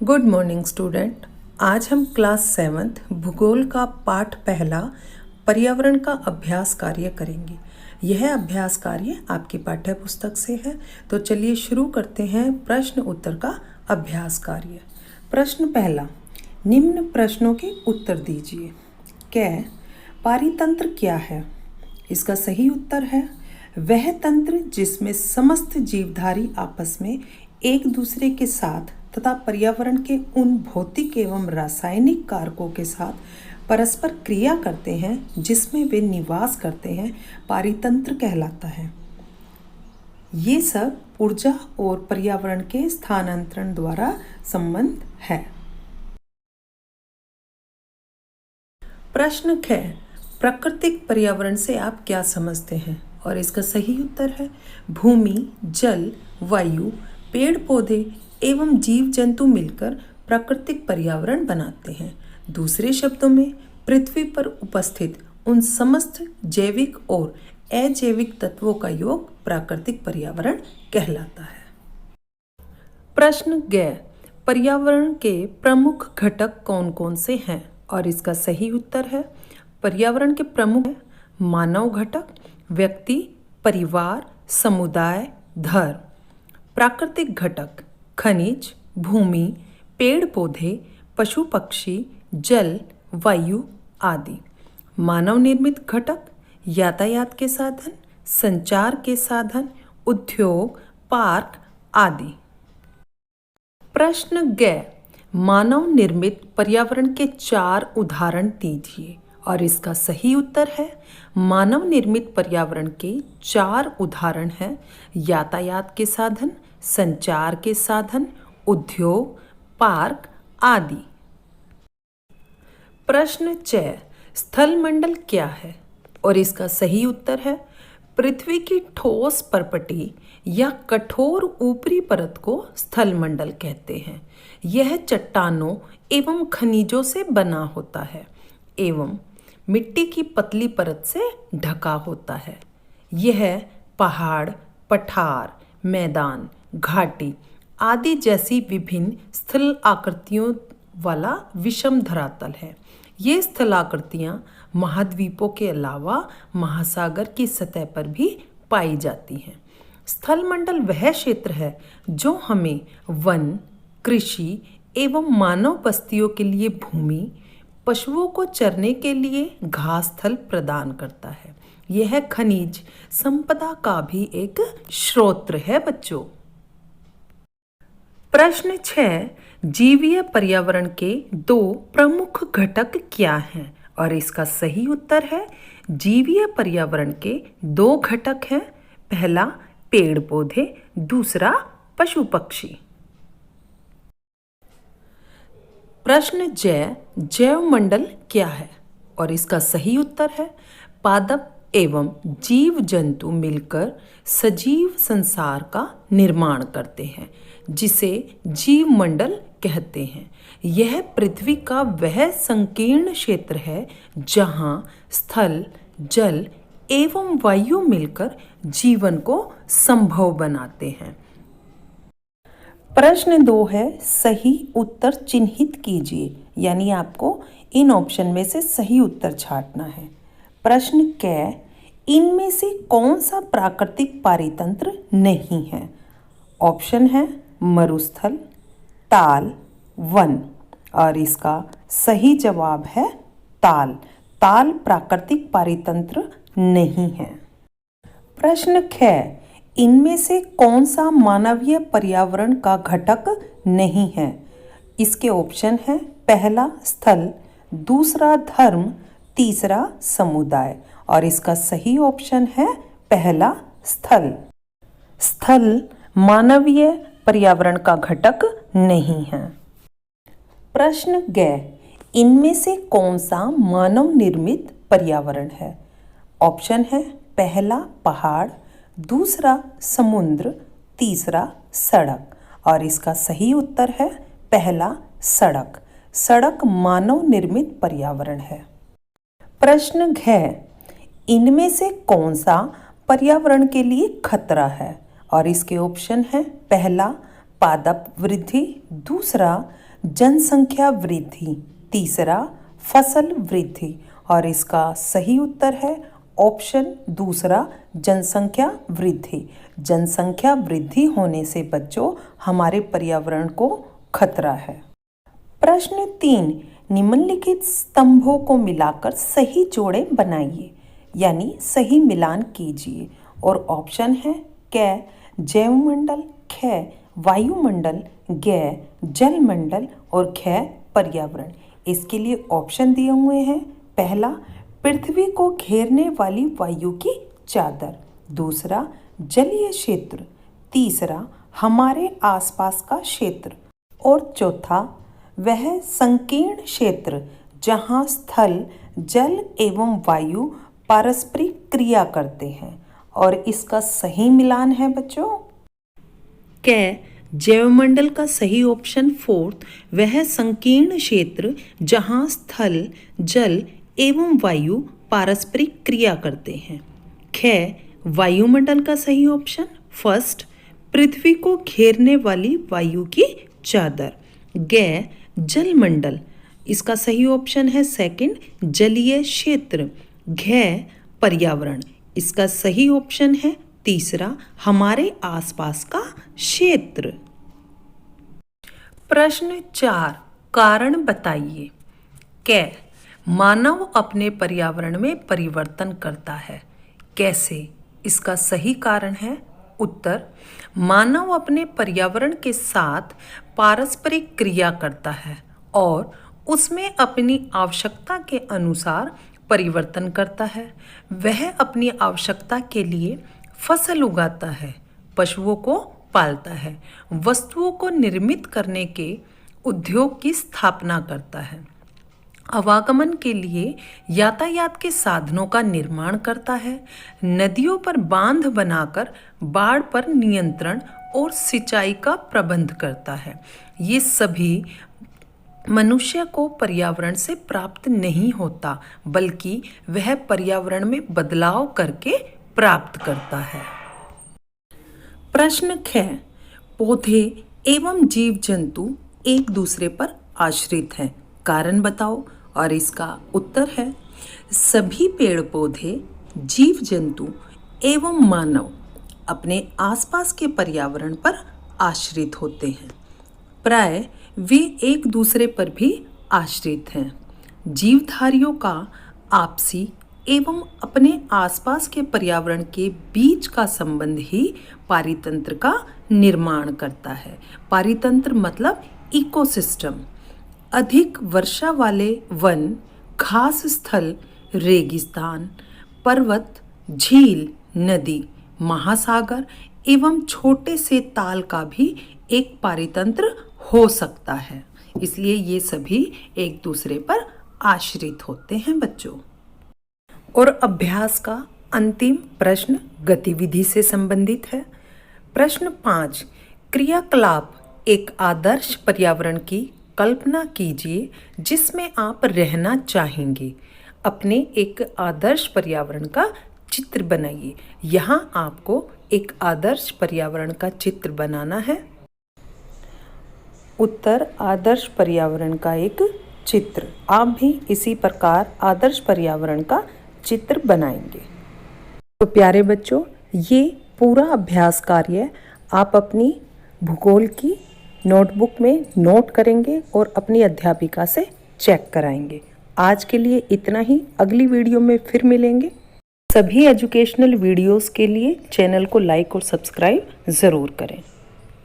Good morning student. आज हम class 7th भूगोल का पाठ पहला पर्यावरण का अभ्यास कार्य करेंगे। यह अभ्यास कार्य आपकी पाठ्य पुस्तक से है। तो चलिए शुरू करते हैं प्रश्न उत्तर का अभ्यास कार्य। प्रश्न पहला, निम्न प्रश्नों के उत्तर दीजिए। क, पारितंत्र क्या है? इसका सही उत्तर है वह तंत्र जिसमें समस्त जीवधारी आपस में एक दूसरे के साथ तथा पर्यावरण के उन भौतिक एवं रासायनिक कारकों के साथ परस्पर क्रिया करते हैं जिसमें वे निवास करते हैं, पारितंत्र कहलाता है। ये सब ऊर्जा और पर्यावरण के स्थानांतरण द्वारा संबंध है। प्रश्न ख, प्राकृतिक पर्यावरण से आप क्या समझते हैं? और इसका सही उत्तर है भूमि, जल, वायु, पेड़ पौधे एवं जीव जंतु मिलकर प्राकृतिक पर्यावरण बनाते हैं। दूसरे शब्दों में पृथ्वी पर उपस्थित उन समस्त जैविक और अजैविक तत्वों का योग प्राकृतिक पर्यावरण कहलाता है। प्रश्न ग, पर्यावरण के प्रमुख घटक कौन कौन से हैं? और इसका सही उत्तर है पर्यावरण के प्रमुख मानव घटक, व्यक्ति, परिवार, समुदाय, धर्म। प्राकृतिक घटक खनिज, भूमि, पेड़ पौधे, पशु पक्षी, जल, वायु आदि। मानव निर्मित घटक यातायात के साधन, संचार के साधन, उद्योग, पार्क आदि। प्रश्न ग, मानव निर्मित पर्यावरण के 4 उदाहरण दीजिए। और इसका सही उत्तर है मानव निर्मित पर्यावरण के 4 उदाहरण हैं यातायात के साधन, संचार के साधन, उद्योग, पार्क आदि। प्रश्न 6, स्थलमंडल क्या है? और इसका सही उत्तर है पृथ्वी की ठोस परपटी या कठोर ऊपरी परत को स्थलमंडल कहते हैं। यह चट्टानों एवं खनिजों से बना होता है एवं मिट्टी की पतली परत से ढका होता है। यह पहाड़, पठार, मैदान, घाटी आदि जैसी विभिन्न स्थल आकृतियों वाला विषम धरातल है। ये स्थलाकृतियाँ महाद्वीपों के अलावा महासागर की सतह पर भी पाई जाती हैं। स्थलमंडल वह क्षेत्र है जो हमें वन, कृषि एवं मानव बस्तियों के लिए भूमि, पशुओं को चरने के लिए घास स्थल प्रदान करता है। यह खनिज संपदा का भी एक स्रोत है बच्चों। प्रश्न 6, जीवीय पर्यावरण के 2 प्रमुख घटक क्या हैं? और इसका सही उत्तर है जीवीय पर्यावरण के 2 घटक हैं। पहला पेड़ पौधे, दूसरा पशु पक्षी। प्रश्न ज, जैवमंडल क्या है? और इसका सही उत्तर है पादप एवं जीव जंतु मिलकर सजीव संसार का निर्माण करते हैं जिसे जीवमंडल कहते हैं। यह पृथ्वी का वह संकीर्ण क्षेत्र है जहाँ स्थल, जल एवं वायु मिलकर जीवन को संभव बनाते हैं। प्रश्न 2 है सही उत्तर चिन्हित कीजिए, यानी आपको इन ऑप्शन में से सही उत्तर छांटना है। प्रश्न क, इनमें से कौन सा प्राकृतिक पारितंत्र नहीं है? ऑप्शन है मरुस्थल, ताल, वन। और इसका सही जवाब है ताल। ताल प्राकृतिक पारितंत्र नहीं है। प्रश्न ख, इनमें से कौन सा मानवीय पर्यावरण का घटक नहीं है? इसके ऑप्शन है पहला स्थल, दूसरा धर्म, तीसरा समुदाय। और इसका सही ऑप्शन है पहला स्थल। स्थल मानवीय पर्यावरण का घटक नहीं है। प्रश्न ग, इनमें से कौन सा मानव निर्मित पर्यावरण है? ऑप्शन है पहला पहाड़, दूसरा समुद्र, तीसरा सड़क। और इसका सही उत्तर है पहला सड़क। सड़क मानव निर्मित पर्यावरण है। प्रश्न घ, इनमें से कौन सा पर्यावरण के लिए खतरा है? और इसके ऑप्शन है पहला पादप वृद्धि, दूसरा जनसंख्या वृद्धि, तीसरा फसल वृद्धि। और इसका सही उत्तर है ऑप्शन दूसरा, जनसंख्या वृद्धि। जनसंख्या वृद्धि होने से बच्चों हमारे पर्यावरण को खतरा है। प्रश्न 3, निम्नलिखित स्तंभों को मिलाकर सही जोड़े बनाइए, यानी सही मिलान कीजिए। और ऑप्शन है क जैवमंडल, ख वायुमंडल, ग जलमंडल और ख पर्यावरण। इसके लिए ऑप्शन दिए हुए हैं। पहला, पृथ्वी को घेरने वाली वायु की चादर। दूसरा, जलीय क्षेत्र। तीसरा, हमारे आसपास का क्षेत्र। और चौथा, वह संकीर्ण क्षेत्र जहाँ स्थल, जल एवं वायु पारस्परिक क्रिया करते हैं। और इसका सही मिलान है बच्चों क जैवमंडल का सही ऑप्शन फोर्थ, वह संकीर्ण क्षेत्र जहाँ स्थल, जल एवं वायु पारस्परिक क्रिया करते हैं। ख वायुमंडल का सही ऑप्शन फर्स्ट, पृथ्वी को घेरने वाली वायु की चादर। ग जलमंडल, इसका सही ऑप्शन है सेकंड, जलीय क्षेत्र। घ पर्यावरण, इसका सही ऑप्शन है तीसरा, हमारे आसपास का क्षेत्र। प्रश्न 4, कारण बताइए। क मानव अपने पर्यावरण में परिवर्तन करता है, कैसे? इसका सही कारण है उत्तर, मानव अपने पर्यावरण के साथ पारस्परिक क्रिया करता है और उसमें अपनी आवश्यकता के अनुसार परिवर्तन करता है। वह अपनी आवश्यकता के लिए फसल उगाता है, पशुओं को पालता है, वस्तुओं को निर्मित करने के उद्योग की स्थापना करता है, आवागमन के लिए यातायात के साधनों का निर्माण करता है, नदियों पर बांध बनाकर बाढ़ पर नियंत्रण और सिंचाई का प्रबंध करता है। ये सभी मनुष्य को पर्यावरण से प्राप्त नहीं होता, बल्कि वह पर्यावरण में बदलाव करके प्राप्त करता है। प्रश्न ख पौधे एवं जीव जंतु एक दूसरे पर आश्रित हैं, कारण बताओ। और इसका उत्तर है सभी पेड़ पौधे, जीव जंतु एवं मानव अपने आसपास के पर्यावरण पर आश्रित होते हैं। प्राय वे एक दूसरे पर भी आश्रित हैं। जीवधारियों का आपसी एवं अपने आसपास के पर्यावरण के बीच का संबंध ही पारितंत्र का निर्माण करता है। पारितंत्र मतलब इकोसिस्टम। अधिक वर्षा वाले वन, घास स्थल, रेगिस्तान, पर्वत, झील, नदी, महासागर एवं छोटे से ताल का भी एक पारितंत्र हो सकता है। इसलिए ये सभी एक दूसरे पर आश्रित होते हैं बच्चों। और अभ्यास का अंतिम प्रश्न गतिविधि से संबंधित है। प्रश्न 5, क्रियाकलाप एक आदर्श पर्यावरण की कल्पना कीजिए जिसमें आप रहना चाहेंगे। अपने एक आदर्श पर्यावरण का चित्र बनाइए। यहाँ आपको एक आदर्श पर्यावरण का चित्र बनाना है। उत्तर आदर्श पर्यावरण का एक चित्र। आप भी इसी प्रकार आदर्श पर्यावरण का चित्र बनाएंगे। तो प्यारे बच्चों, ये पूरा अभ्यास कार्य आप अपनी भूगोल की नोटबुक में नोट करेंगे और अपनी अध्यापिका से चेक कराएंगे। आज के लिए इतना ही। अगली वीडियो में फिर मिलेंगे। सभी एजुकेशनल वीडियोस के लिए चैनल को लाइक और सब्सक्राइब ज़रूर करें।